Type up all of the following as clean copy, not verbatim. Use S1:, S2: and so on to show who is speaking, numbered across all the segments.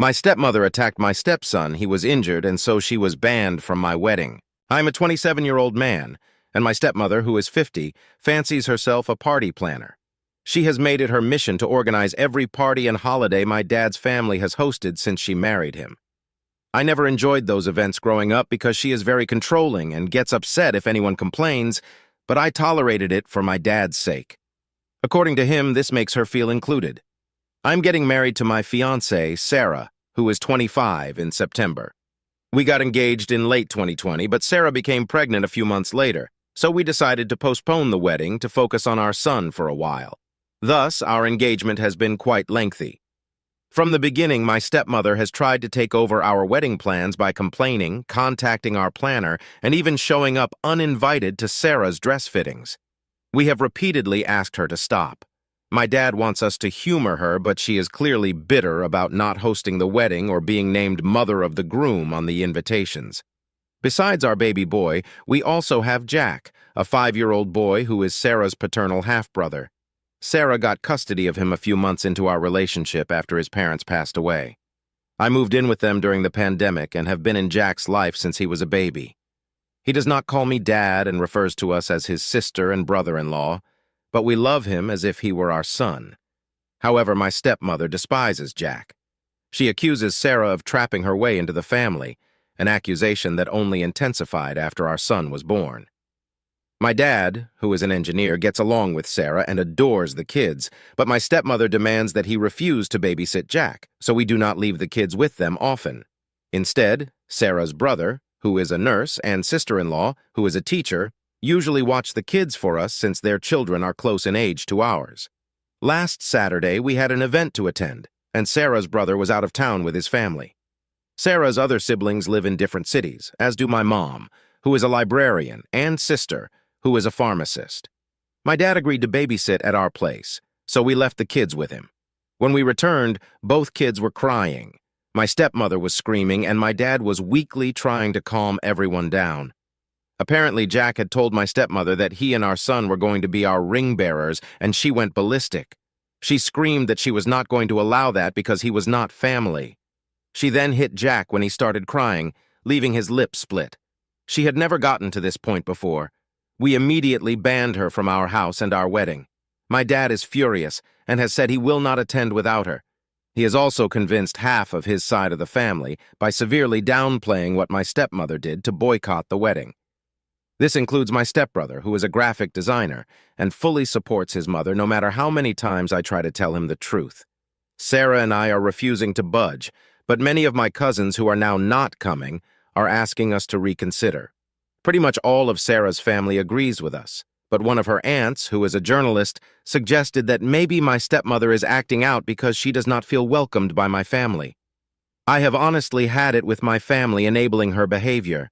S1: My stepmother attacked my stepson. He was injured, and so she was banned from my wedding. I'm a 27-year-old man, and my stepmother, who is 50, fancies herself a party planner. She has made it her mission to organize every party and holiday my dad's family has hosted since she married him. I never enjoyed those events growing up because she is very controlling and gets upset if anyone complains, but I tolerated it for my dad's sake. According to him, this makes her feel included. I'm getting married to my fiancée, Sarah, who is 25, in September. We got engaged in late 2020, but Sarah became pregnant a few months later, so we decided to postpone the wedding to focus on our son for a while. Thus, our engagement has been quite lengthy. From the beginning, my stepmother has tried to take over our wedding plans by complaining, contacting our planner, and even showing up uninvited to Sarah's dress fittings. We have repeatedly asked her to stop. My dad wants us to humor her, but she is clearly bitter about not hosting the wedding or being named mother of the groom on the invitations. Besides our baby boy, we also have Jack, a 5-year-old boy who is Sarah's paternal half-brother. Sarah got custody of him a few months into our relationship after his parents passed away. I moved in with them during the pandemic and have been in Jack's life since he was a baby. He does not call me dad and refers to us as his sister and brother-in-law, but we love him as if he were our son. However, my stepmother despises Jack. She accuses Sarah of trapping her way into the family, an accusation that only intensified after our son was born. My dad, who is an engineer, gets along with Sarah and adores the kids, but my stepmother demands that he refuse to babysit Jack, so we do not leave the kids with them often. Instead, Sarah's brother, who is a nurse, and sister-in-law, who is a teacher, usually watch the kids for us since their children are close in age to ours. Last Saturday, we had an event to attend, and Sarah's brother was out of town with his family. Sarah's other siblings live in different cities, as do my mom, who is a librarian, and sister, who is a pharmacist. My dad agreed to babysit at our place, so we left the kids with him. When we returned, both kids were crying. My stepmother was screaming, and my dad was weakly trying to calm everyone down. Apparently, Jack had told my stepmother that he and our son were going to be our ring bearers, and she went ballistic. She screamed that she was not going to allow that because he was not family. She then hit Jack when he started crying, leaving his lips split. She had never gotten to this point before. We immediately banned her from our house and our wedding. My dad is furious and has said he will not attend without her. He has also convinced half of his side of the family by severely downplaying what my stepmother did to boycott the wedding. This includes my stepbrother, who is a graphic designer and fully supports his mother no matter how many times I try to tell him the truth. Sarah and I are refusing to budge, but many of my cousins who are now not coming are asking us to reconsider. Pretty much all of Sarah's family agrees with us, but one of her aunts, who is a journalist, suggested that maybe my stepmother is acting out because she does not feel welcomed by my family. I have honestly had it with my family enabling her behavior.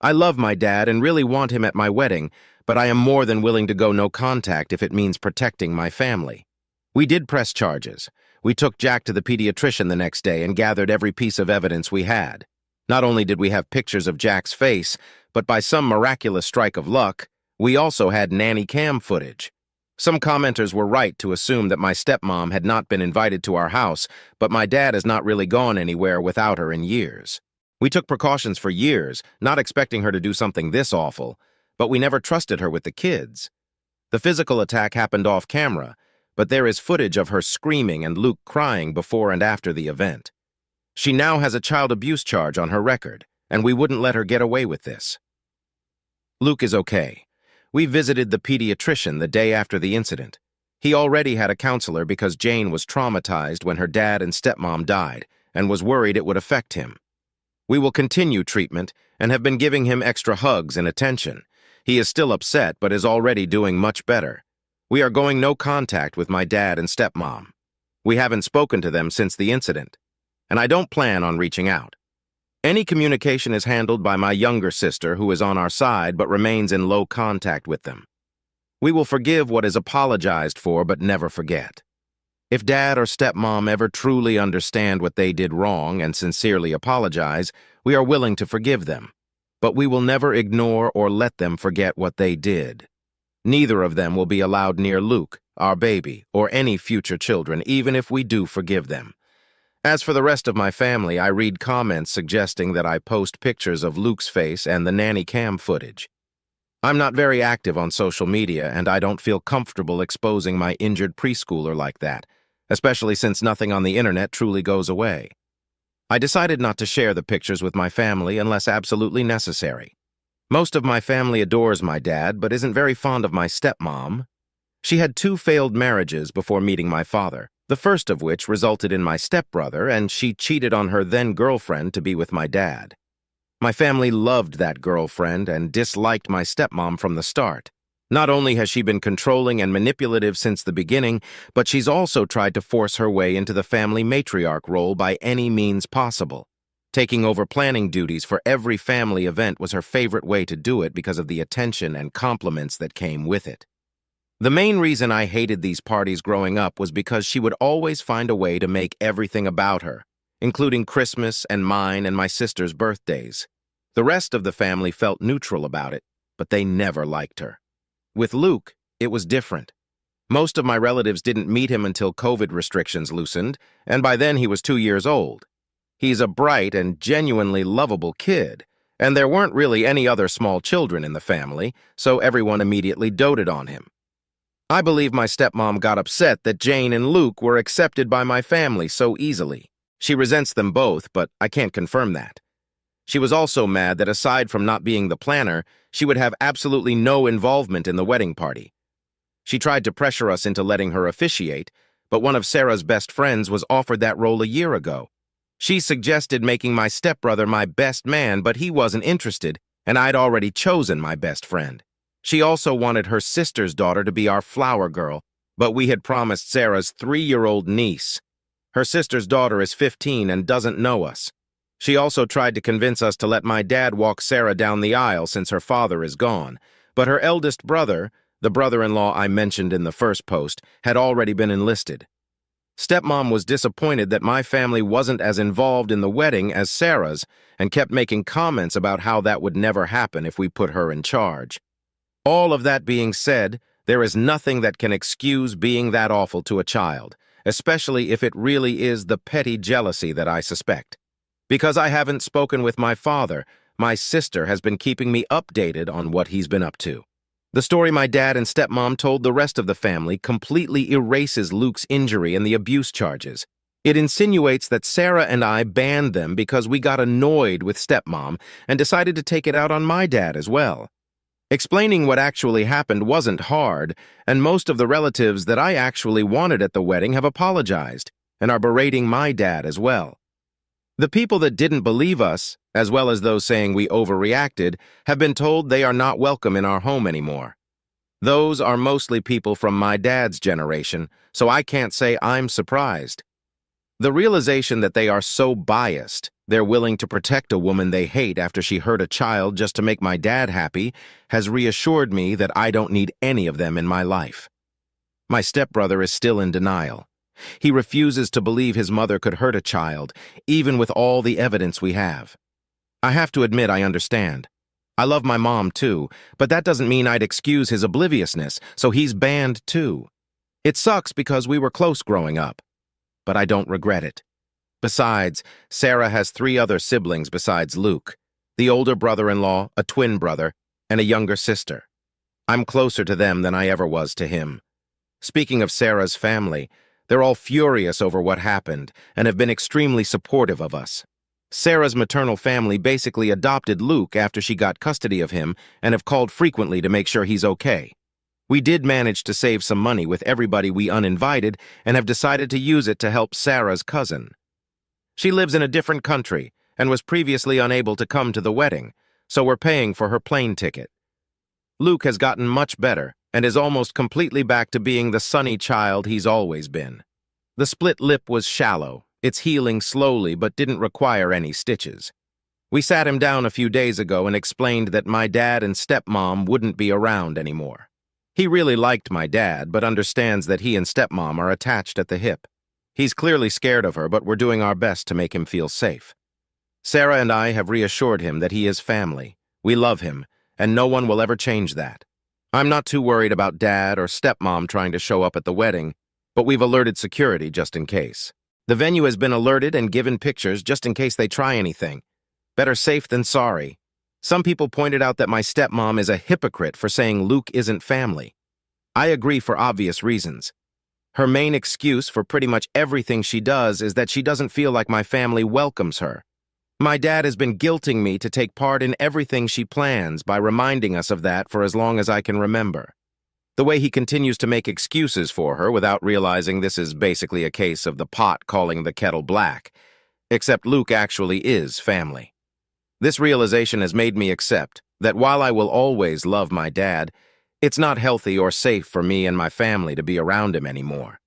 S1: I love my dad and really want him at my wedding, but I am more than willing to go no contact if it means protecting my family. We did press charges. We took Jack to the pediatrician the next day and gathered every piece of evidence we had. Not only did we have pictures of Jack's face, but by some miraculous strike of luck, we also had nanny cam footage. Some commenters were right to assume that my stepmom had not been invited to our house, but my dad has not really gone anywhere without her in years. We took precautions for years, not expecting her to do something this awful, but we never trusted her with the kids. The physical attack happened off camera, but there is footage of her screaming and Luke crying before and after the event. She now has a child abuse charge on her record, and we wouldn't let her get away with this. Luke is okay. We visited the pediatrician the day after the incident. He already had a counselor because Jane was traumatized when her dad and stepmom died and was worried it would affect him. We will continue treatment and have been giving him extra hugs and attention. He is still upset but is already doing much better. We are going no contact with my dad and stepmom. We haven't spoken to them since the incident, and I don't plan on reaching out. Any communication is handled by my younger sister, who is on our side but remains in low contact with them. We will forgive what is apologized for but never forget. If dad or stepmom ever truly understand what they did wrong and sincerely apologize, we are willing to forgive them. But we will never ignore or let them forget what they did. Neither of them will be allowed near Luke, our baby, or any future children, even if we do forgive them. As for the rest of my family, I read comments suggesting that I post pictures of Luke's face and the nanny cam footage. I'm not very active on social media, and I don't feel comfortable exposing my injured preschooler like that, especially since nothing on the internet truly goes away. I decided not to share the pictures with my family unless absolutely necessary. Most of my family adores my dad, but isn't very fond of my stepmom. She had 2 failed marriages before meeting my father, the first of which resulted in my stepbrother, and she cheated on her then-girlfriend to be with my dad. My family loved that girlfriend and disliked my stepmom from the start. Not only has she been controlling and manipulative since the beginning, but she's also tried to force her way into the family matriarch role by any means possible. Taking over planning duties for every family event was her favorite way to do it because of the attention and compliments that came with it. The main reason I hated these parties growing up was because she would always find a way to make everything about her, including Christmas and mine and my sister's birthdays. The rest of the family felt neutral about it, but they never liked her. With Luke, it was different. Most of my relatives didn't meet him until COVID restrictions loosened, and by then he was 2 years old. He's a bright and genuinely lovable kid, and there weren't really any other small children in the family, so everyone immediately doted on him. I believe my stepmom got upset that Jane and Luke were accepted by my family so easily. She resents them both, but I can't confirm that. She was also mad that aside from not being the planner, she would have absolutely no involvement in the wedding party. She tried to pressure us into letting her officiate, but one of Sarah's best friends was offered that role a year ago. She suggested making my stepbrother my best man, but he wasn't interested, and I'd already chosen my best friend. She also wanted her sister's daughter to be our flower girl, but we had promised Sarah's 3-year-old niece. Her sister's daughter is 15 and doesn't know us. She also tried to convince us to let my dad walk Sarah down the aisle since her father is gone, but her eldest brother, the brother-in-law I mentioned in the first post, had already been enlisted. Stepmom was disappointed that my family wasn't as involved in the wedding as Sarah's and kept making comments about how that would never happen if we put her in charge. All of that being said, there is nothing that can excuse being that awful to a child, especially if it really is the petty jealousy that I suspect. Because I haven't spoken with my father, my sister has been keeping me updated on what he's been up to. The story my dad and stepmom told the rest of the family completely erases Luke's injury and the abuse charges. It insinuates that Sarah and I banned them because we got annoyed with stepmom and decided to take it out on my dad as well. Explaining what actually happened wasn't hard, and most of the relatives that I actually wanted at the wedding have apologized and are berating my dad as well. The people that didn't believe us, as well as those saying we overreacted, have been told they are not welcome in our home anymore. Those are mostly people from my dad's generation, so I can't say I'm surprised. The realization that they are so biased, they're willing to protect a woman they hate after she hurt a child just to make my dad happy, has reassured me that I don't need any of them in my life. My stepbrother is still in denial. He refuses to believe his mother could hurt a child, even with all the evidence we have. I have to admit I understand. I love my mom too, but that doesn't mean I'd excuse his obliviousness, so he's banned too. It sucks because we were close growing up, but I don't regret it. Besides, Sarah has 3 other siblings besides Luke, the older brother-in-law, a twin brother, and a younger sister. I'm closer to them than I ever was to him. Speaking of Sarah's family, they're all furious over what happened and have been extremely supportive of us. Sarah's maternal family basically adopted Luke after she got custody of him and have called frequently to make sure he's okay. We did manage to save some money with everybody we uninvited and have decided to use it to help Sarah's cousin. She lives in a different country and was previously unable to come to the wedding, so we're paying for her plane ticket. Luke has gotten much better and is almost completely back to being the sunny child he's always been. The split lip was shallow. It's healing slowly but didn't require any stitches. We sat him down a few days ago and explained that my dad and stepmom wouldn't be around anymore. He really liked my dad, but understands that he and stepmom are attached at the hip. He's clearly scared of her, but we're doing our best to make him feel safe. Sarah and I have reassured him that he is family. We love him, and no one will ever change that. I'm not too worried about dad or stepmom trying to show up at the wedding, but we've alerted security just in case. The venue has been alerted and given pictures just in case they try anything. Better safe than sorry. Some people pointed out that my stepmom is a hypocrite for saying Luke isn't family. I agree for obvious reasons. Her main excuse for pretty much everything she does is that she doesn't feel like my family welcomes her. My dad has been guilting me to take part in everything she plans by reminding us of that for as long as I can remember. The way he continues to make excuses for her without realizing this is basically a case of the pot calling the kettle black, except Luke actually is family. This realization has made me accept that while I will always love my dad, it's not healthy or safe for me and my family to be around him anymore.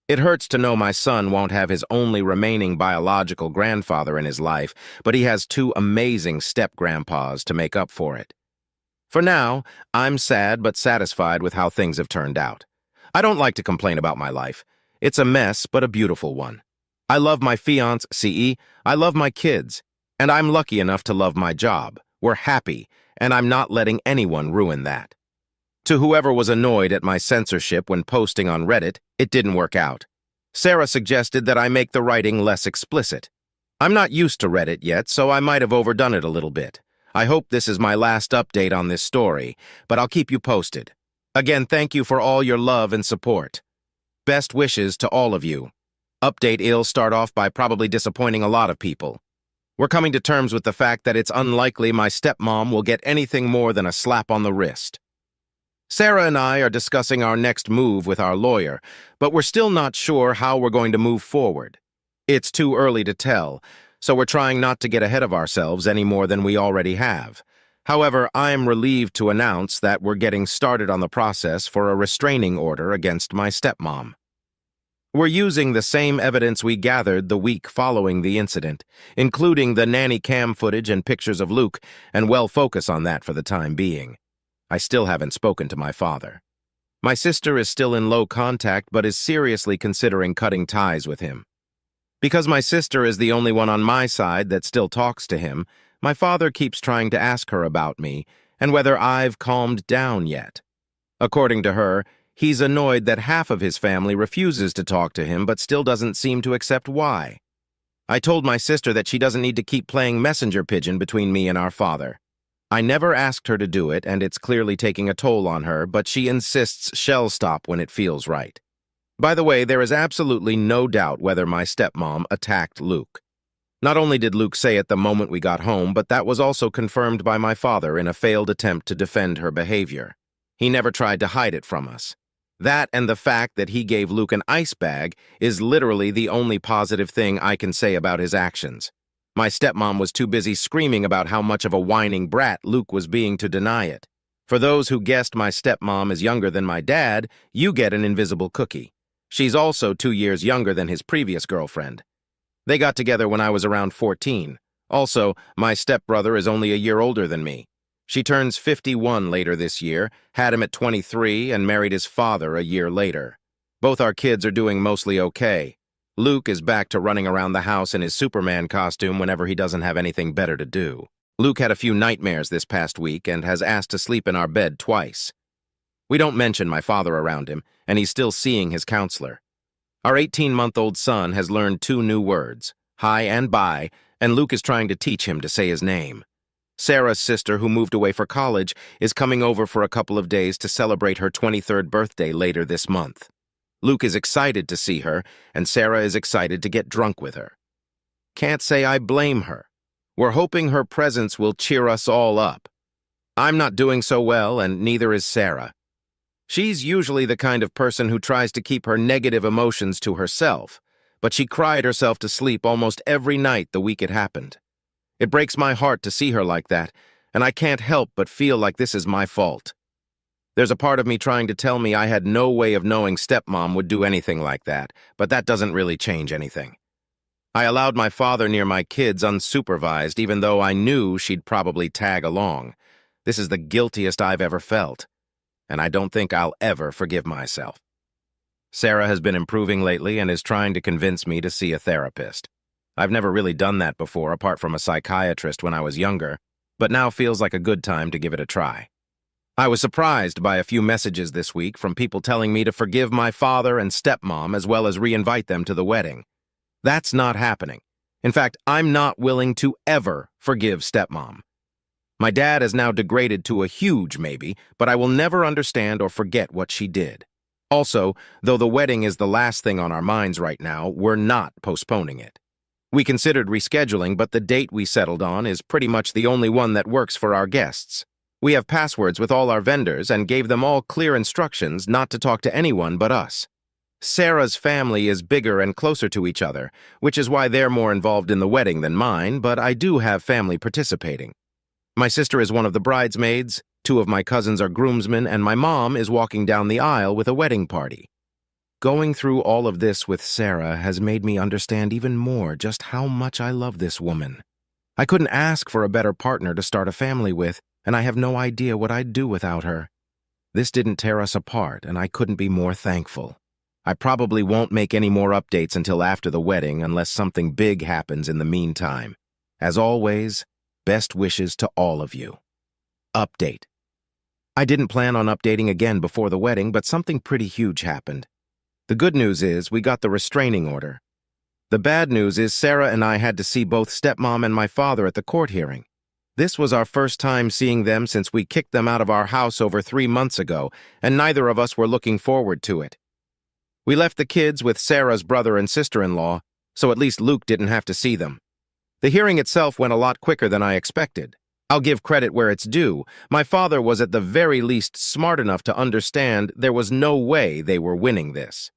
S1: It hurts to know my son won't have his only remaining biological grandfather in his life, but he has two amazing step-grandpas to make up for it. For now, I'm sad but satisfied with how things have turned out. I don't like to complain about my life. It's a mess, but a beautiful one. I love my fiancé, I love my kids, and I'm lucky enough to love my job. We're happy, and I'm not letting anyone ruin that. To whoever was annoyed at my censorship when posting on Reddit, it didn't work out. Sarah suggested that I make the writing less explicit. I'm not used to Reddit yet, so I might have overdone it a little bit. I hope this is my last update on this story, but I'll keep you posted. Again, thank you for all your love and support. Best wishes to all of you. I'll start off by probably disappointing a lot of people. We're coming to terms with the fact that it's unlikely my stepmom will get anything more than a slap on the wrist. Sarah and I are discussing our next move with our lawyer, but we're still not sure how we're going to move forward. It's too early to tell, so we're trying not to get ahead of ourselves any more than we already have. However, I am relieved to announce that we're getting started on the process for a restraining order against my stepmom. We're using the same evidence we gathered the week following the incident, including the nanny cam footage and pictures of Luke, and we'll focus on that for the time being. I still haven't spoken to my father. My sister is still in low contact but is seriously considering cutting ties with him. Because my sister is the only one on my side that still talks to him, my father keeps trying to ask her about me and whether I've calmed down yet. According to her, he's annoyed that half of his family refuses to talk to him but still doesn't seem to accept why. I told my sister that she doesn't need to keep playing messenger pigeon between me and our father. I never asked her to do it, and it's clearly taking a toll on her, but she insists she'll stop when it feels right. By the way, there is absolutely no doubt whether my stepmom attacked Luke. Not only did Luke say it the moment we got home, but that was also confirmed by my father in a failed attempt to defend her behavior. He never tried to hide it from us. That and the fact that he gave Luke an ice bag is literally the only positive thing I can say about his actions. My stepmom was too busy screaming about how much of a whining brat Luke was being to deny it. For those who guessed my stepmom is younger than my dad, you get an invisible cookie. She's also 2 years younger than his previous girlfriend. They got together when I was around 14. Also, my stepbrother is only a year older than me. She turns 51 later this year, had him at 23, and married his father a year later. Both our kids are doing mostly okay. Luke is back to running around the house in his Superman costume whenever he doesn't have anything better to do. Luke had a few nightmares this past week and has asked to sleep in our bed twice. We don't mention my father around him, and he's still seeing his counselor. Our 18-month-old son has learned 2 new words, hi and bye, and Luke is trying to teach him to say his name. Sarah's sister, who moved away for college, is coming over for a couple of days to celebrate her 23rd birthday later this month. Luke is excited to see her, and Sarah is excited to get drunk with her. Can't say I blame her. We're hoping her presence will cheer us all up. I'm not doing so well, and neither is Sarah. She's usually the kind of person who tries to keep her negative emotions to herself, but she cried herself to sleep almost every night the week it happened. It breaks my heart to see her like that, and I can't help but feel like this is my fault. There's a part of me trying to tell me I had no way of knowing stepmom would do anything like that, but that doesn't really change anything. I allowed my father near my kids unsupervised, even though I knew she'd probably tag along. This is the guiltiest I've ever felt, and I don't think I'll ever forgive myself. Sarah has been improving lately and is trying to convince me to see a therapist. I've never really done that before, apart from a psychiatrist when I was younger, but now feels like a good time to give it a try. I was surprised by a few messages this week from people telling me to forgive my father and stepmom as well as re-invite them to the wedding. That's not happening. In fact, I'm not willing to ever forgive stepmom. My dad is now degraded to a huge maybe, but I will never understand or forget what she did. Also, though the wedding is the last thing on our minds right now, we're not postponing it. We considered rescheduling, but the date we settled on is pretty much the only one that works for our guests. We have passwords with all our vendors and gave them all clear instructions not to talk to anyone but us. Sarah's family is bigger and closer to each other, which is why they're more involved in the wedding than mine, but I do have family participating. My sister is one of the bridesmaids, 2 of my cousins are groomsmen, and my mom is walking down the aisle with a wedding party. Going through all of this with Sarah has made me understand even more just how much I love this woman. I couldn't ask for a better partner to start a family with, and I have no idea what I'd do without her. This didn't tear us apart, and I couldn't be more thankful. I probably won't make any more updates until after the wedding unless something big happens in the meantime. As always, best wishes to all of you. Update. I didn't plan on updating again before the wedding, but something pretty huge happened. The good news is we got the restraining order. The bad news is Sarah and I had to see both stepmom and my father at the court hearing. This was our first time seeing them since we kicked them out of our house over 3 months ago, and neither of us were looking forward to it. We left the kids with Sarah's brother and sister-in-law, so at least Luke didn't have to see them. The hearing itself went a lot quicker than I expected. I'll give credit where it's due. My father was at the very least smart enough to understand there was no way they were winning this.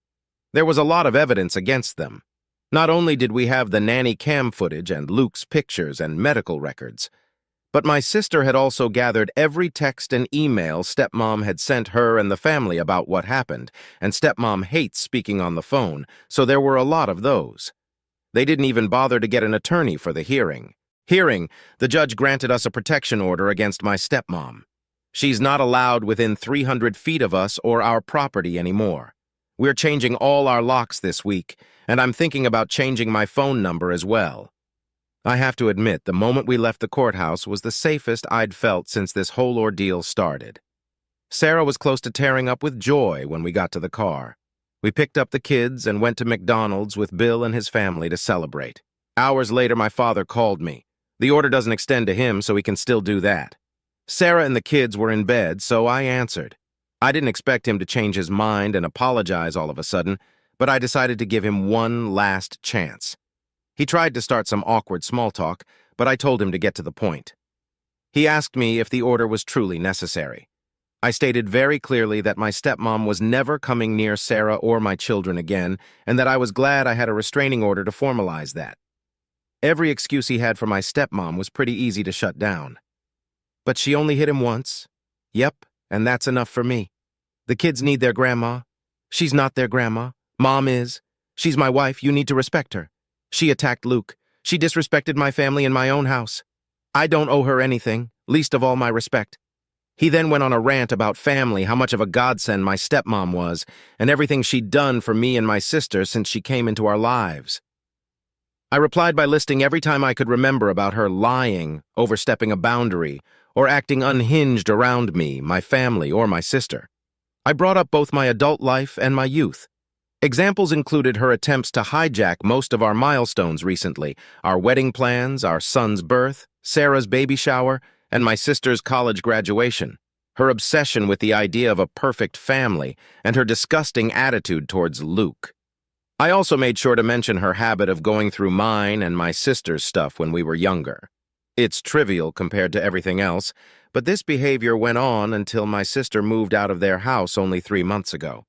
S1: There was a lot of evidence against them. Not only did we have the nanny cam footage and Luke's pictures and medical records, but my sister had also gathered every text and email stepmom had sent her and the family about what happened, and stepmom hates speaking on the phone, so there were a lot of those. They didn't even bother to get an attorney for the hearing. The judge granted us a protection order against my stepmom. She's not allowed within 300 feet of us or our property anymore. We're changing all our locks this week, and I'm thinking about changing my phone number as well. I have to admit, the moment we left the courthouse was the safest I'd felt since this whole ordeal started. Sarah was close to tearing up with joy when we got to the car. We picked up the kids and went to McDonald's with Bill and his family to celebrate. Hours later, my father called me. The order doesn't extend to him, so he can still do that. Sarah and the kids were in bed, so I answered. I didn't expect him to change his mind and apologize all of a sudden, but I decided to give him one last chance. He tried to start some awkward small talk, but I told him to get to the point. He asked me if the order was truly necessary. I stated very clearly that my stepmom was never coming near Sarah or my children again, and that I was glad I had a restraining order to formalize that. Every excuse he had for my stepmom was pretty easy to shut down. But she only hit him once. Yep, and that's enough for me. The kids need their grandma. She's not their grandma. Mom is. She's my wife. You need to respect her. She attacked Luke. She disrespected my family in my own house. I don't owe her anything, least of all my respect. He then went on a rant about family, how much of a godsend my stepmom was, and everything she'd done for me and my sister since she came into our lives. I replied by listing every time I could remember about her lying, overstepping a boundary, or acting unhinged around me, my family, or my sister. I brought up both my adult life and my youth. Examples included her attempts to hijack most of our milestones recently, our wedding plans, our son's birth, Sarah's baby shower, and my sister's college graduation, her obsession with the idea of a perfect family, and her disgusting attitude towards Luke. I also made sure to mention her habit of going through mine and my sister's stuff when we were younger. It's trivial compared to everything else, but this behavior went on until my sister moved out of their house only 3 months ago.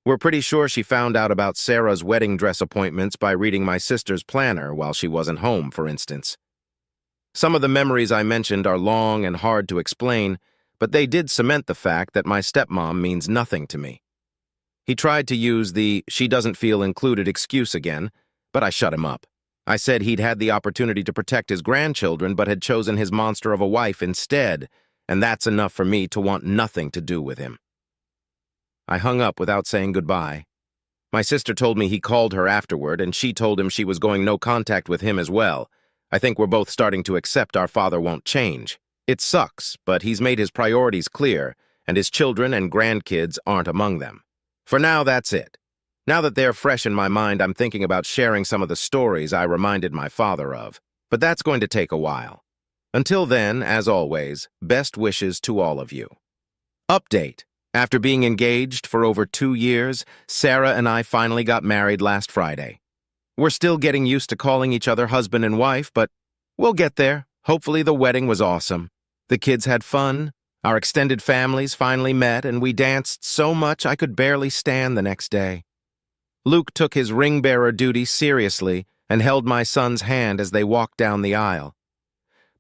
S1: We're pretty sure she found out about Sarah's wedding dress appointments by reading my sister's planner while she wasn't home, for instance. Some of the memories I mentioned are long and hard to explain, but they did cement the fact that my stepmom means nothing to me. He tried to use the "she doesn't feel included" excuse again, but I shut him up. I said he'd had the opportunity to protect his grandchildren but had chosen his monster of a wife instead, and that's enough for me to want nothing to do with him. I hung up without saying goodbye. My sister told me he called her afterward, and she told him she was going no contact with him as well. I think we're both starting to accept our father won't change. It sucks, but he's made his priorities clear, and his children and grandkids aren't among them. For now, that's it. Now that they're fresh in my mind, I'm thinking about sharing some of the stories I reminded my father of. But that's going to take a while. Until then, as always, best wishes to all of you. Update. After being engaged for over 2 years, Sarah and I finally got married last Friday. We're still getting used to calling each other husband and wife, but we'll get there. Hopefully the wedding was awesome. The kids had fun, our extended families finally met, and we danced so much I could barely stand the next day. Luke took his ring-bearer duty seriously and held my son's hand as they walked down the aisle.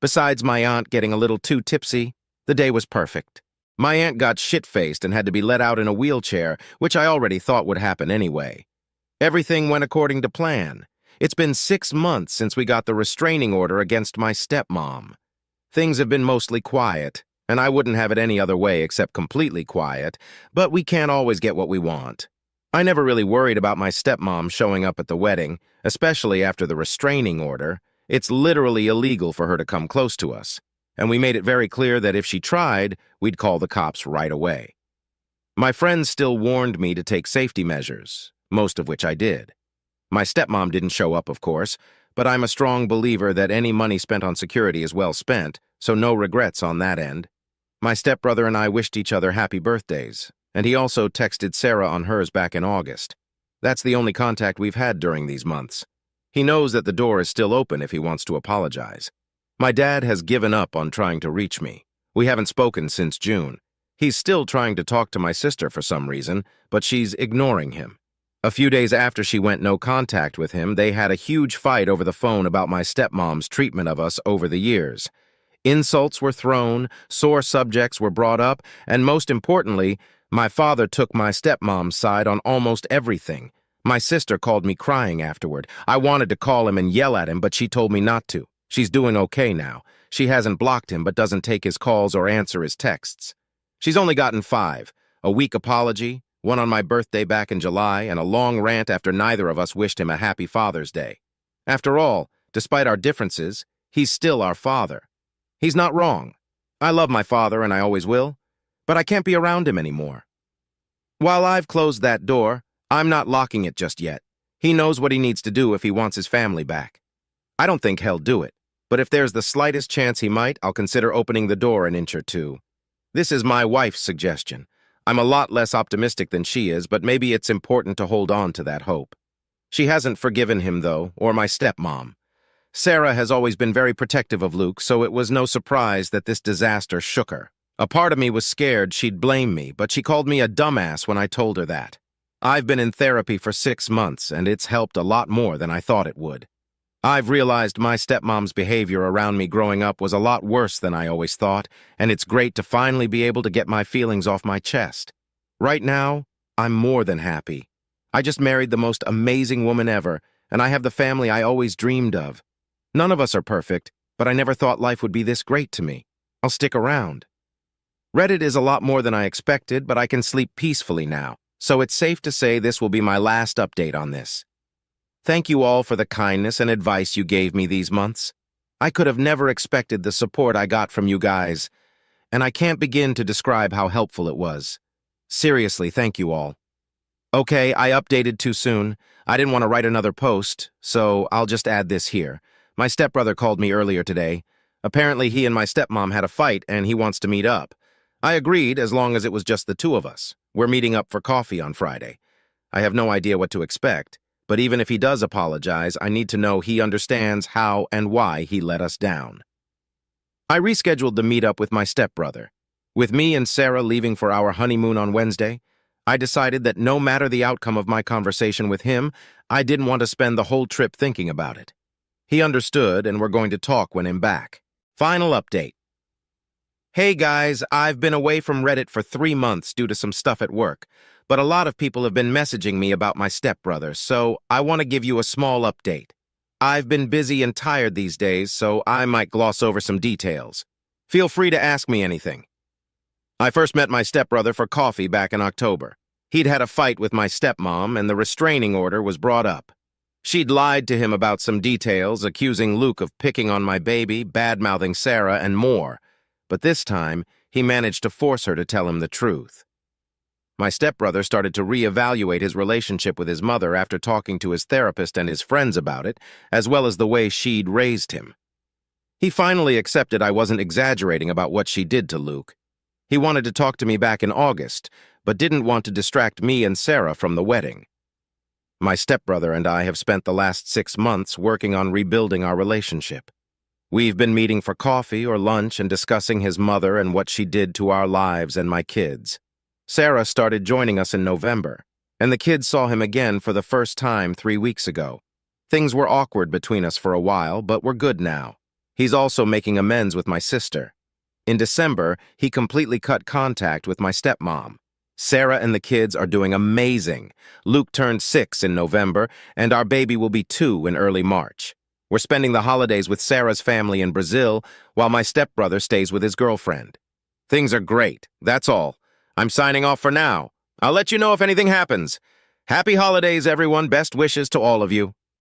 S1: Besides my aunt getting a little too tipsy, the day was perfect. My aunt got shit-faced and had to be let out in a wheelchair, which I already thought would happen anyway. Everything went according to plan. It's been 6 months since we got the restraining order against my stepmom. Things have been mostly quiet, and I wouldn't have it any other way except completely quiet, but we can't always get what we want. I never really worried about my stepmom showing up at the wedding, especially after the restraining order. It's literally illegal for her to come close to us, and we made it very clear that if she tried, we'd call the cops right away. My friends still warned me to take safety measures, most of which I did. My stepmom didn't show up, of course, but I'm a strong believer that any money spent on security is well spent, so no regrets on that end. My stepbrother and I wished each other happy birthdays, and he also texted Sarah on hers back in August. That's the only contact we've had during these months. He knows that the door is still open if he wants to apologize. My dad has given up on trying to reach me. We haven't spoken since June. He's still trying to talk to my sister for some reason, but she's ignoring him. A few days after she went no contact with him, they had a huge fight over the phone about my stepmom's treatment of us over the years. Insults were thrown, sore subjects were brought up, and most importantly, my father took my stepmom's side on almost everything. My sister called me crying afterward. I wanted to call him and yell at him, but she told me not to. She's doing okay now. She hasn't blocked him but doesn't take his calls or answer his texts. She's only gotten 5, a weak apology, one on my birthday back in July, and a long rant after neither of us wished him a happy Father's Day. After all, despite our differences, he's still our father. He's not wrong. I love my father and I always will, but I can't be around him anymore. While I've closed that door, I'm not locking it just yet. He knows what he needs to do if he wants his family back. I don't think he'll do it, but if there's the slightest chance he might, I'll consider opening the door an inch or two. This is my wife's suggestion. I'm a lot less optimistic than she is, but maybe it's important to hold on to that hope. She hasn't forgiven him, though, or my stepmom. Sarah has always been very protective of Luke, so it was no surprise that this disaster shook her. A part of me was scared she'd blame me, but she called me a dumbass when I told her that. I've been in therapy for 6 months, and it's helped a lot more than I thought it would. I've realized my stepmom's behavior around me growing up was a lot worse than I always thought, and it's great to finally be able to get my feelings off my chest. Right now, I'm more than happy. I just married the most amazing woman ever, and I have the family I always dreamed of. None of us are perfect, but I never thought life would be this great to me. I'll stick around. Reddit is a lot more than I expected, but I can sleep peacefully now, so it's safe to say this will be my last update on this. Thank you all for the kindness and advice you gave me these months. I could have never expected the support I got from you guys, and I can't begin to describe how helpful it was. Seriously, thank you all. Okay, I updated too soon. I didn't want to write another post, so I'll just add this here. My stepbrother called me earlier today. Apparently he and my stepmom had a fight and he wants to meet up. I agreed as long as it was just the two of us. We're meeting up for coffee on Friday. I have no idea what to expect, but even if he does apologize, I need to know he understands how and why he let us down. I rescheduled the meetup with my stepbrother. With me and Sarah leaving for our honeymoon on Wednesday, I decided that no matter the outcome of my conversation with him, I didn't want to spend the whole trip thinking about it. He understood, and we're going to talk when I'm back. Final update. Hey guys, I've been away from Reddit for 3 months due to some stuff at work, but a lot of people have been messaging me about my stepbrother, so I want to give you a small update. I've been busy and tired these days, so I might gloss over some details. Feel free to ask me anything. I first met my stepbrother for coffee back in October. He'd had a fight with my stepmom, and the restraining order was brought up. She'd lied to him about some details, accusing Luke of picking on my baby, bad-mouthing Sarah, and more. But this time, he managed to force her to tell him the truth. My stepbrother started to reevaluate his relationship with his mother after talking to his therapist and his friends about it, as well as the way she'd raised him. He finally accepted I wasn't exaggerating about what she did to Luke. He wanted to talk to me back in August, but didn't want to distract me and Sarah from the wedding. My stepbrother and I have spent the last 6 months working on rebuilding our relationship. We've been meeting for coffee or lunch and discussing his mother and what she did to our lives and my kids. Sarah started joining us in November, and the kids saw him again for the first time 3 weeks ago. Things were awkward between us for a while, but we're good now. He's also making amends with my sister. In December, he completely cut contact with my stepmom. Sarah and the kids are doing amazing. Luke turned 6 in November, and our baby will be 2 in early March. We're spending the holidays with Sarah's family in Brazil, while my stepbrother stays with his girlfriend. Things are great, that's all. I'm signing off for now. I'll let you know if anything happens. Happy holidays, everyone. Best wishes to all of you.